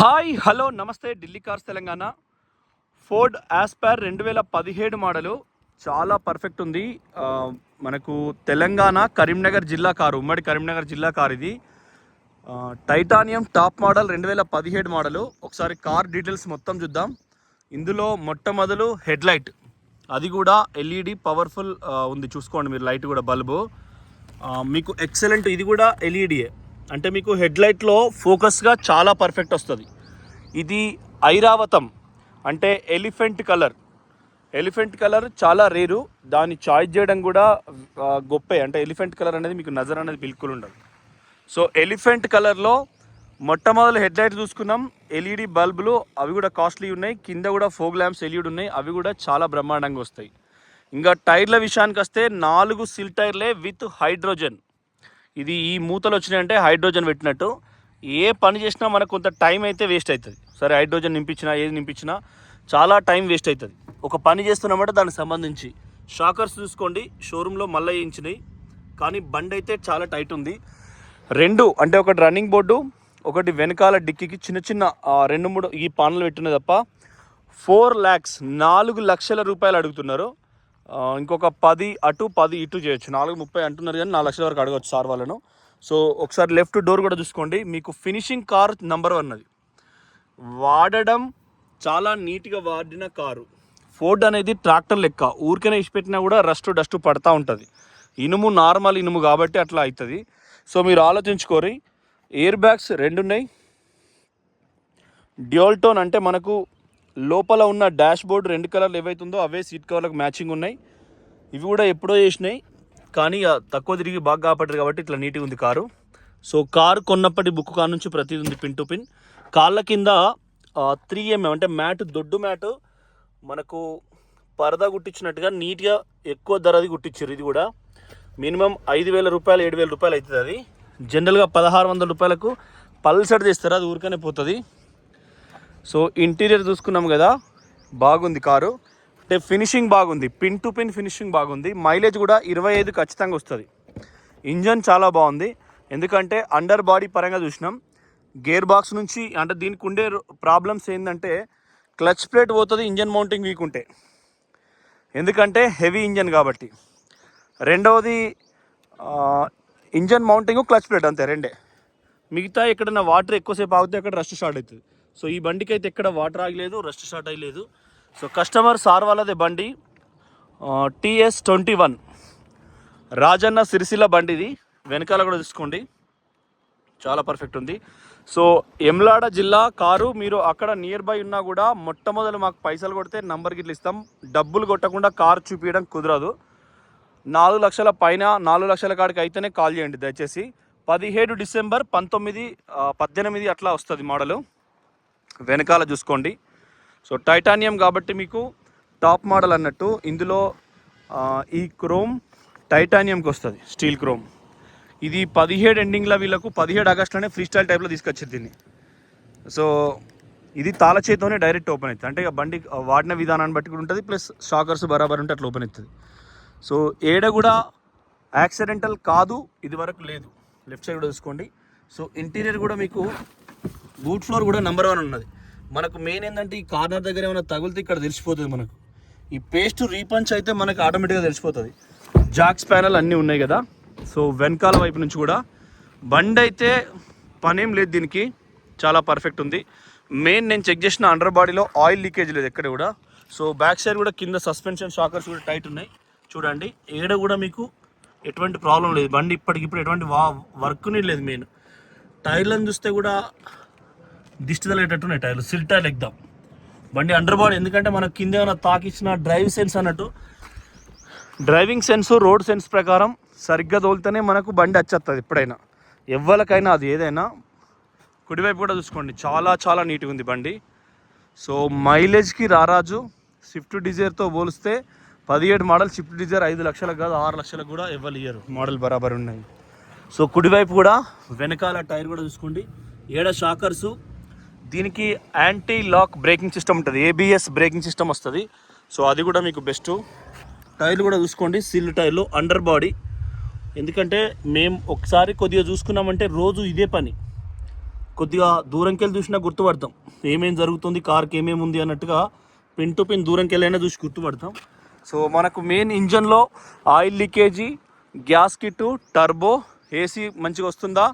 Hi hello నమస్తే Delhi cars Telangana. Ford Aspire 2017 model చాలా perfect ఉంది. మనకు తెలంగాణ కరీంనగర్ జిల్లా కారు, ఉమ్మడి కరీంనగర్ జిల్లా కారు ఇది. Titanium top model 2017 model. ఒకసారి కార్ డీటెయిల్స్ మొత్తం చూద్దాం. ఇందులో మొట్టమొదలు హెడ్ లైట్, అది కూడా ఎల్ఈడి పవర్ఫుల్ ఉంది. చూసుకోండి మీరు, లైట్ కూడా బల్బు మీకు ఎక్సలెంట్. ఇది కూడా ఎల్ఈడియే, అంటే మీకు హెడ్ లైట్లో ఫోకస్గా చాలా పర్ఫెక్ట్ వస్తుంది. ఇది ఐరావతం అంటే ఎలిఫెంట్ కలర్ చాలా రేరు. దాన్ని చాయిస్ చేయడం కూడా గొప్పే. అంటే ఎలిఫెంట్ కలర్ అనేది మీకు నజర్ అనేది బిల్కుల్ ఉండదు. సో ఎలిఫెంట్ కలర్లో మొట్టమొదటి హెడ్ లైట్ చూసుకున్నాం. ఎల్ఈడి బల్బులు అవి కూడా కాస్ట్లీ ఉన్నాయి. కింద కూడా ఫోగ్ ల్యాంప్స్ ఎల్ఈడి ఉన్నాయి, అవి కూడా చాలా బ్రహ్మాండంగా వస్తాయి. ఇంకా టైర్ల విషయానికి వస్తే 4 సిల్ టైర్లే విత్ హైడ్రోజన్. ఇది ఈ మూతలు వచ్చినాయంటే హైడ్రోజన్ పెట్టినట్టు. ఏ పని చేసినా మనకు కొంత టైం అయితే వేస్ట్ అవుతుంది. సరే హైడ్రోజన్ నింపించినా ఏది నింపించినా చాలా టైం వేస్ట్ అవుతుంది. ఒక పని చేస్తున్నామంటే దానికి సంబంధించి షాకర్స్ చూసుకోండి, షోరూంలో మళ్ళీ వేయించినాయి, కానీ బండి అయితే చాలా టైట్ ఉంది. రెండు అంటే ఒకటి రన్నింగ్ బోర్డు, ఒకటి వెనకాల డిక్కీకి చిన్న చిన్న 2-3 ఈ పాన్లు పెట్టున్నాయి తప్ప 4 lakhs 4 లక్షల రూపాయలు అడుగుతున్నారు. ఇంకొక 10 అటు 10 ఇటు చేయొచ్చు. 4.30 అంటున్నారు, కానీ 4 లక్షల వరకు అడగవచ్చు సార్ వాళ్ళను. సో ఒకసారి లెఫ్ట్ డోర్ కూడా చూసుకోండి. మీకు ఫినిషింగ్ కార్ నెంబర్ 1 అది. వాడడం చాలా నీట్గా వాడిన కారు. ఫోర్డ్ అనేది ట్రాక్టర్ లెక్క, ఊరికనే ఇచ్చిపెట్టినా కూడా డస్ట్ పడతా ఉంటుంది. ఇనుము నార్మల్ ఇనుము కాబట్టి అట్లా అవుతుంది. సో మీరు ఆలోచించుకోరి. ఎయిర్ బ్యాగ్స్ 2 ఉన్నాయి. డ్యూయల్ టోన్ అంటే మనకు లోపల ఉన్న డాష్ బోర్డు 2 కలర్లు ఏవైతుందో అవే సీట్ కవర్లకు మ్యాచింగ్ ఉన్నాయి. ఇవి కూడా ఎప్పుడో చేసినాయి, కానీ తక్కువ తిరిగి బాగా కాపాడారు కాబట్టి ఇట్లా నీట్గా ఉంది కారు. సో కారు కొన్నప్పటి బుక్ కార్ నుంచి ప్రతిదీ ఉంది పిన్ టు పిన్. కాళ్ళ కింద 3mm అంటే మ్యాట్, దొడ్డు మ్యాట్ మనకు పరదా కుట్టించినట్టుగా నీట్గా ఎక్కువ ధరది కుట్టించారు. ఇది కూడా మినిమం 5,000 రూపాయలు 7,000 రూపాయలు అవుతుంది. అది జనరల్గా 1,600 రూపాయలకు పల్సర్ చేస్తారు, అది ఊరికనే పోతుంది. సో ఇంటీరియర్ చూసుకున్నాం కదా, బాగుంది కారు. అంటే ఫినిషింగ్ బాగుంది, పిన్ టు పిన్ ఫినిషింగ్ బాగుంది. మైలేజ్ కూడా 25 ఖచ్చితంగా వస్తుంది. ఇంజన్ చాలా బాగుంది, ఎందుకంటే అండర్ బాడీ పరంగా చూసినాం. గేర్ బాక్స్ నుంచి అంటే దీనికి ఉండే ప్రాబ్లమ్స్ ఏంటంటే క్లచ్ ప్లేట్ పోతుంది ఇంజన్ మౌంటింగ్ వీక్ ఉంటే, ఎందుకంటే హెవీ ఇంజన్ కాబట్టి. రెండవది ఇంజన్ మౌంటింగ్, క్లచ్ ప్లేట్, అంతే రెండే. మిగతా ఎక్కడన్నా వాటర్ ఎక్కువసేపు ఆగితే అక్కడ రస్ట్ స్టార్ట్ అవుతుంది. సో ఈ బండికి అయితే ఎక్కడ వాటర్ ఆగలేదు, రస్ట్ స్టార్ట్ అయ్యలేదు. సో కస్టమర్ సార్ వాళ్ళదే బండి. TS21 రాజన్న సిరిసిల్ల బండి ఇది. వెనకాల కూడా చూసుకోండి, చాలా పర్ఫెక్ట్ ఉంది. సో ఎమ్లాడ జిల్లా కారు. మీరు అక్కడ నియర్ బై ఉన్నా కూడా మొట్టమొదలు మాకు పైసలు కొడితే నంబర్కి ఇట్లా ఇస్తాం. డబ్బులు కొట్టకుండా కారు చూపించడం కుదరదు. 4 లక్షల పైన, 4 లక్షల కాడికి అయితేనే కాల్ చేయండి దయచేసి. 17 డిసెంబర్ 18 అట్లా వస్తుంది మోడలు. వెనకాల చూసుకోండి. సో టైటానియం కాబట్టి మీకు టాప్ మోడల్ అన్నట్టు. ఇందులో ఈ క్రోమ్ టైటానియంకి వస్తుంది, స్టీల్ క్రోమ్. ఇది 17 ఎండింగ్లో వీళ్ళకు 17 ఆగస్టులోనే ఫ్రీ స్టైల్ టైప్లో తీసుకొచ్చారు దీన్ని. సో ఇది తాళ చేతితోనే డైరెక్ట్ ఓపెన్ అవుతుంది. అంటే బండి వాడిన విధానాన్ని బట్టి కూడా ఉంటుంది, ప్లస్ షాకర్స్ బరాబర్ ఉంటే అట్లా ఓపెన్ అవుతుంది. సో ఏడ కూడా యాక్సిడెంటల్ కాదు, ఇది వరకు లేదు. లెఫ్ట్ సైడ్ కూడా చూసుకోండి. సో ఇంటీరియర్ కూడా మీకు బూట్ ఫ్లోర్ కూడా నెంబర్ 1 ఉన్నది. మనకు మెయిన్ ఏంటంటే ఈ కార్నర్ దగ్గర ఏమైనా తగిలితే ఇక్కడ తెలిసిపోతుంది మనకు. ఈ పేస్ట్ రీపంచ్ అయితే మనకు ఆటోమేటిక్గా తెలిసిపోతుంది. జాక్స్ ప్యానల్ అన్నీ ఉన్నాయి కదా. సో వెనకాల వైపు నుంచి కూడా బండి అయితే పనేం లేదు దీనికి, చాలా పర్ఫెక్ట్ ఉంది. మెయిన్ నేను చెక్ చేసిన అండర్ బాడీలో ఆయిల్ లీకేజ్ లేదు ఎక్కడ కూడా. సో బ్యాక్ సైడ్ కూడా కింద సస్పెన్షన్ షాకర్స్ కూడా టైట్ ఉన్నాయి. చూడండి, ఏడ కూడా మీకు ఎటువంటి ప్రాబ్లం లేదు. బండి ఇప్పటికిప్పుడు ఎటువంటి వర్క్ని లేదు. మెయిన్ టైర్లను చూస్తే కూడా దిష్టి తగిలేటట్టున్నాయి టైర్లు, సిల్ టైర్లు ఎగ్దాం. బండి అండర్ బాడీ ఎందుకంటే మనకు కింద ఏమైనా తాకిచ్చిన డ్రైవ్ సెన్స్ అన్నట్టు, డ్రైవింగ్ సెన్స్, రోడ్ సెన్స్ ప్రకారం సరిగ్గా తోలితేనే మనకు బండి వచ్చేస్తుంది ఎప్పుడైనా, ఎవ్వరికైనా అది ఏదైనా. కుడివైపు కూడా చూసుకోండి, చాలా చాలా నీట్గా ఉంది బండి. సో మైలేజ్కి రారాజు. స్విఫ్ట్ డిజైర్తో పోలిస్తే 17 మోడల్ స్విఫ్ట్ డిజైర్ 5 లక్షలకు కాదు 6 లక్షలకు కూడా ఎవ్వరు ఇయ్యరు, మోడల్ బరాబర్ ఉన్నాయి. సో కుడివైపు కూడా వెనకాల టైర్ కూడా చూసుకోండి, ఏడ షాకర్సు. దీనికి యాంటీ లాక్ బ్రేకింగ్ సిస్టమ్ ఉంటుంది, ABS బ్రేకింగ్ సిస్టమ్ వస్తుంది. సో అది కూడా మీకు బెస్ట్. టైర్లు కూడా చూసుకోండి, సిల్ టైర్లు, అండర్ బాడీ. ఎందుకంటే మేము ఒకసారి కొద్దిగా చూసుకున్నామంటే రోజు ఇదే పని. కొద్దిగా దూరంకి వెళ్ళి చూసినా గుర్తుపడతాం ఏమేమి జరుగుతుంది, కార్కి ఏమేమి ఉంది అన్నట్టుగా పిన్ టు పిన్ దూరంకి వెళ్ళైనా చూసి గుర్తుపడతాం. సో మనకు మెయిన్ ఇంజన్లో oil leakage, gas kit, turbo, AC మంచిగా వస్తుందా,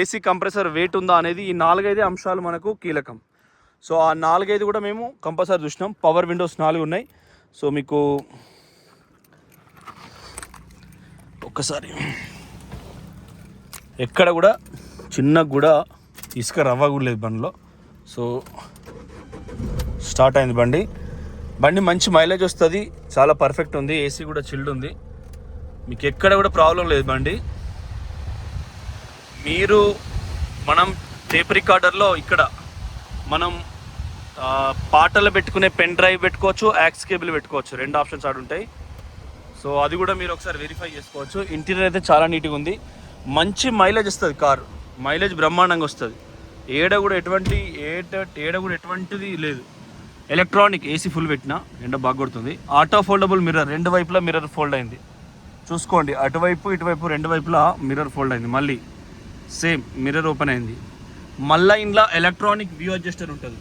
ఏసీ కంప్రెసర్ వెయిట్ ఉందా అనేది ఈ 4-5 అంశాలు మనకు కీలకం. సో ఆ 4-5 కూడా మేము కంపల్సరీ చూసినాం. పవర్ విండోస్ 4 ఉన్నాయి. సో మీకు ఒక్కసారి ఎక్కడ కూడా చిన్న కూడా ఇసుక రవ్వ కూడా లేదు బండిలో. సో స్టార్ట్ అయింది బండి మంచి మైలేజ్ వస్తుంది, చాలా పర్ఫెక్ట్ ఉంది, ఏసీ కూడా చిల్డ్ ఉంది, మీకు ఎక్కడ కూడా ప్రాబ్లం లేదు బండి. మీరు మనం టేప్ రికార్డర్లో ఇక్కడ మనం పాటలు పెట్టుకునే పెన్ డ్రైవ్ పెట్టుకోవచ్చు, యాక్స్ కేబుల్ పెట్టుకోవచ్చు, 2 ఆప్షన్స్ ఆడు ఉంటాయి. సో అది కూడా మీరు ఒకసారి వెరిఫై చేసుకోవచ్చు. ఇంటీరియర్ అయితే చాలా నీట్గా ఉంది, మంచి మైలేజ్ వస్తుంది కారు, మైలేజ్ బ్రహ్మాండంగా వస్తుంది. ఏడ కూడా ఎటువంటిది లేదు. ఎలక్ట్రానిక్ ఏసీ ఫుల్ పెట్టినా ఎండ బాగా కొడుతుంది. ఆటో ఫోల్డబుల్ మిర్రర్, 2 వైపులా మిర్రర్ ఫోల్డ్ అయింది, చూసుకోండి. అటువైపు ఇటువైపు 2 వైపులా మిర్రర్ ఫోల్డ్ అయింది. మళ్ళీ సేమ్ మిర్రర్ ఓపెన్ అయింది. మళ్ళీ ఇంట్లో ఎలక్ట్రానిక్ వ్యూ అడ్జస్టర్ ఉంటుంది,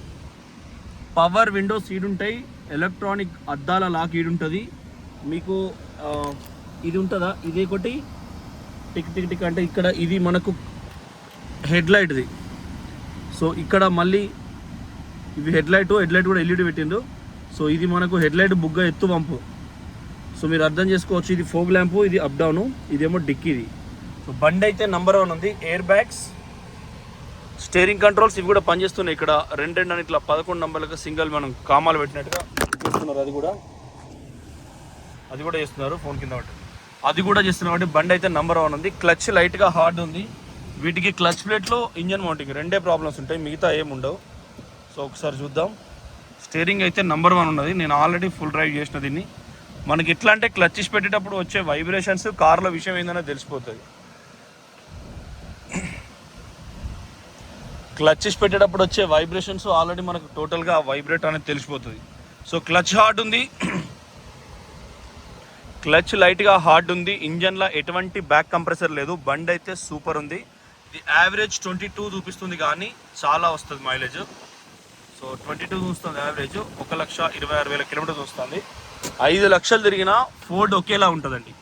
పవర్ విండోస్ ఈడు ఉంటాయి, ఎలక్ట్రానిక్ అద్దాల లాక్ ఈడు ఉంటుంది. మీకు ఇది ఉంటుందా, ఇది ఒకటి టిక్ టిక్ టిక్ అంటే ఇక్కడ ఇది మనకు హెడ్ లైట్ది. సో ఇక్కడ మళ్ళీ ఇవి హెడ్ లైట్ కూడా ఎల్ఈడి పెట్టిండు. సో ఇది మనకు హెడ్ లైట్ బుగ్గ ఎత్తు పంపు. సో మీరు అర్థం చేసుకోవచ్చు, ఇది ఫోగ్ ల్యాంపు, ఇది అప్ డౌను, ఇదేమో డిక్కీది. సో బండి అయితే నెంబర్ 1 ఉంది. ఎయిర్ బ్యాగ్స్, స్టీరింగ్ కంట్రోల్స్ ఇవి కూడా పనిచేస్తున్నాయి. ఇక్కడ 2 అని ఇట్లా 11 నంబర్లకు సింగిల్ మనం కామాలు పెట్టినట్టుగా చేస్తున్నారు. అది కూడా చేస్తున్నారు ఫోన్ కింద బట్టి, అది కూడా చేస్తున్నారు. కాబట్టి బండి అయితే నెంబర్ 1 ఉంది. క్లచ్ లైట్గా హార్డ్ ఉంది. వీటికి క్లచ్ ప్లేట్లో ఇంజన్ మౌంటింగ్ 2 ప్రాబ్లమ్స్ ఉంటాయి, మిగతా ఏమి ఉండవు. సో ఒకసారి చూద్దాం. స్టీరింగ్ అయితే నెంబర్ 1 ఉన్నది. నేను ఆల్రెడీ ఫుల్ డ్రైవ్ చేసిన దీన్ని. మనకి ఎట్లా అంటే క్లచ్ ఇచ్చి పెట్టేటప్పుడు వచ్చే వైబ్రేషన్స్ కార్లో విషయం ఏందనే తెలిసిపోతుంది. క్లచ్ ఇచ్చి పెట్టేటప్పుడు వచ్చే వైబ్రేషన్స్ ఆల్రెడీ మనకు టోటల్గా వైబ్రేట్ అనేది తెలిసిపోతుంది. సో క్లచ్ హార్డ్ ఉంది, క్లచ్ లైట్గా హార్డ్ ఉంది. ఇంజన్లో ఎటువంటి బ్యాక్ కంప్రెసర్ లేదు. బండి అయితే సూపర్ ఉంది. ఇది యావరేజ్ 22 చూపిస్తుంది, కానీ చాలా వస్తుంది మైలేజ్. సో 22 చూస్తుంది యావరేజ్. 1,26,000 కిలోమీటర్స్ వస్తుంది. 5 లక్షలు తిరిగినా ఫోర్డ్ ఒకేలా ఉంటుందండి.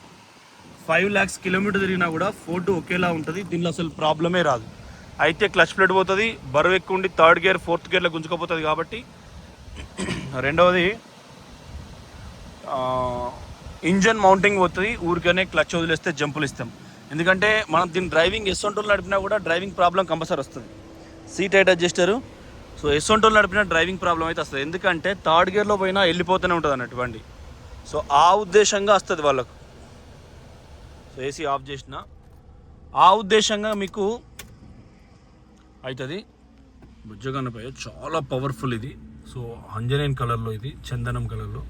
5 lakhs కిలోమీటర్ తిరిగినా కూడా ఫోర్డ్ ఒకేలా ఉంటుంది. దీనిలో అసలు ప్రాబ్లమే రాదు. అయితే క్లచ్ ప్లేట్ పోతుంది, బరువు ఎక్కువ ఉండి 3rd గేర్ 4th గేర్లో గుంజుకపోతుంది. కాబట్టి రెండవది ఇంజన్ మౌంటింగ్ పోతుంది. ఊరికనే క్లచ్ వదిలేస్తే జంపులు ఇస్తాం. ఎందుకంటే మనం దీన్ని డ్రైవింగ్ ఎస్సొంటోలు నడిపినా కూడా డ్రైవింగ్ ప్రాబ్లం కంపల్సరీ వస్తుంది. Seat height adjuster. సో ఎస్సొంటోలు నడిపినా డ్రైవింగ్ ప్రాబ్లం అయితే వస్తుంది. ఎందుకంటే 3rd గేర్లో పోయినా వెళ్ళిపోతూనే ఉంటుంది అన్నట్టు బండి. సో ఆ ఉద్దేశంగా వస్తుంది వాళ్ళకు. సో ఏసీ ఆఫ్ చేసిన ఆ ఉద్దేశంగా మీకు అవుతుంది. బుజ్జగన్నపై చాలా పవర్ఫుల్ ఇది. సో అంజనేయన్ కలర్లో, ఇది చందనం కలర్లో.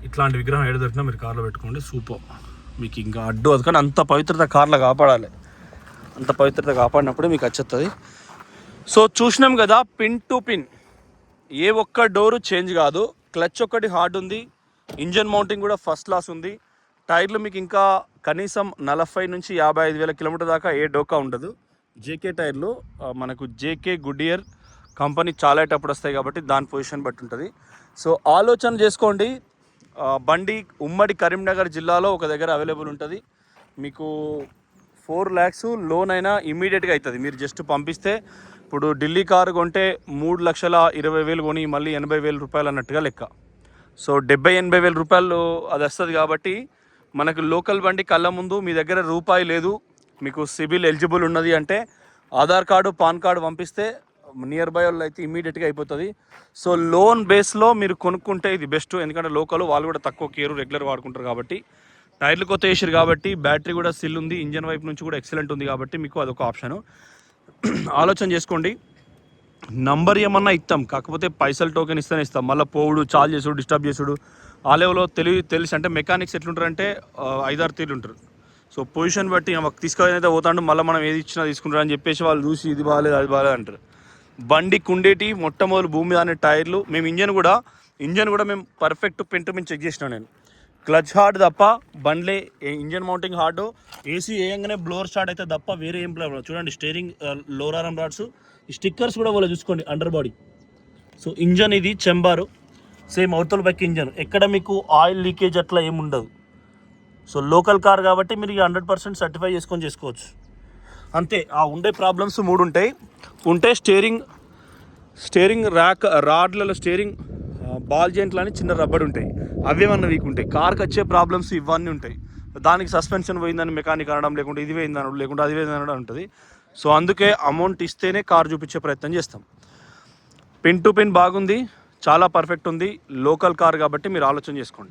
ఇట్లాంటి విగ్రహం ఏడు దొరికినా మీరు కార్లో పెట్టుకోండి, సూపర్. మీకు ఇంకా అడ్డు అది, కానీ అంత పవిత్రత కార్లో కాపాడాలి. అంత పవిత్రత కాపాడినప్పుడే మీకు వచ్చేస్తుంది. సో చూసినాం కదా, పిన్ టు పిన్ ఏ ఒక్క డోరు చేంజ్ కాదు. క్లచ్ ఒక్కటి హార్డ్ ఉంది, ఇంజన్ మౌంటింగ్ కూడా ఫస్ట్ క్లాస్ ఉంది. టైర్లు మీకు ఇంకా కనీసం 40 నుంచి 55,000 కిలోమీటర్ దాకా ఏ డోకా ఉండదు. జేకే టైర్లు మనకు జేకే గుడ్ఇయర్ కంపెనీ చాలా అప్పుడు వస్తాయి, కాబట్టి దాని పొజిషన్ బట్టి ఉంటుంది. సో ఆలోచన చేసుకోండి. బండి ఉమ్మడి కరీంనగర్ జిల్లాలో ఒక దగ్గర అవైలబుల్ ఉంటుంది. మీకు 4 lakhs లోన్ అయినా ఇమీడియట్గా అవుతుంది. మీరు జస్ట్ పంపిస్తే, ఇప్పుడు ఢిల్లీ కారు కొంటే 3,20,000 కొని మళ్ళీ 80,000 రూపాయలు అన్నట్టుగా లెక్క. సో 70,000-80,000 రూపాయలు అది వస్తుంది. కాబట్టి మనకు లోకల్ బండి కళ్ళ ముందు మీ దగ్గర రూపాయి లేదు, మీకు సిబిల్ ఎలిజిబుల్ ఉన్నది అంటే ఆధార్ కార్డు, పాన్ కార్డు పంపిస్తే నియర్ బై వాళ్ళు అయితే ఇమీడియట్గా అయిపోతుంది. సో లోన్ బేస్లో మీరు కొనుక్కుంటే ఇది బెస్ట్. ఎందుకంటే లోకల్ వాళ్ళు కూడా తక్కువ కేరు రెగ్యులర్ వాడుకుంటారు. కాబట్టి టైర్లు కొత్త వేసారు, కాబట్టి బ్యాటరీ కూడా సిల్ ఉంది, ఇంజన్ వైపు నుంచి కూడా ఎక్సలెంట్ ఉంది. కాబట్టి మీకు అదొక ఆప్షను. ఆలోచన చేసుకోండి. నంబర్ ఏమన్నా ఇస్తాం, కాకపోతే పైసలు టోకెన్ ఇస్తేనే ఇస్తాం. మళ్ళీ పోవుడు, చాలు చేసుడు, డిస్టర్బ్ చేసుడు. ఆ లెవెల్లో తెలిసి అంటే మెకానిక్స్ ఎట్లుంటారంటే 5-6 తీర్లు ఉంటారు. సో పొజిషన్ బట్టి తీసుకొని పోతాడు, మళ్ళీ మనం ఏది ఇచ్చినా తీసుకుంటారు అని చెప్పేసి వాళ్ళు చూసి ఇది బాగాలేదు అది బాగాలేదు అంటారు. బండి కుండేటి మొట్టమొదటి భూమి అనే టైర్లు. మేము ఇంజన్ కూడా మేము perfect pin to pin check చేసినా. నేను క్లచ్ హార్డ్ తప్ప బండ్లే, ఇంజన్ మౌంటింగ్ హార్డ్, ఏసీ వేయంగానే బ్లోర్ స్టార్ట్ అయితే తప్ప వేరే ఏం ప్రాబ్లం. చూడండి స్టీరింగ్ లోరారం రాడ్స్, ఈ స్టిక్కర్స్ కూడా వాళ్ళు చూసుకోండి అండర్ బాడీ. సో ఇంజన్ ఇది చెంబారు, సేమ్ అవతల బైక్ ఇంజన్, ఎక్కడ మీకు ఆయిల్ లీకేజ్ అట్లా ఏమి ఉండదు. సో లోకల్ కార్ కాబట్టి మీరు 100% సర్టిఫై చేసుకోవచ్చు. అంతే. ఆ ఉండే ప్రాబ్లమ్స్ 3 ఉంటాయి. స్టీరింగ్ ర్యాక్ రాడ్లలో స్టీరింగ్ బాల్ జాయింట్లు అని చిన్న రబ్బర్ ఉంటాయి, అవేమన్నా వీక్ ఉంటాయి. కార్కి వచ్చే ప్రాబ్లమ్స్ ఇవన్నీ ఉంటాయి. దానికి సస్పెన్షన్ పోయిందని మెకానిక్ అనడం, లేకుంటే ఇది పోయింది అనడం, లేకుంటే అది పోయింది అనడం ఉంటుంది. సో అందుకే అమౌంట్ ఇస్తేనే కార్ చూపించే ప్రయత్నం చేస్తాం. పిన్ టు పిన్ బాగుంది, చాలా పర్ఫెక్ట్ ఉంది. లోకల్ కార్ కాబట్టి మీరు ఆలోచన చేసుకోండి.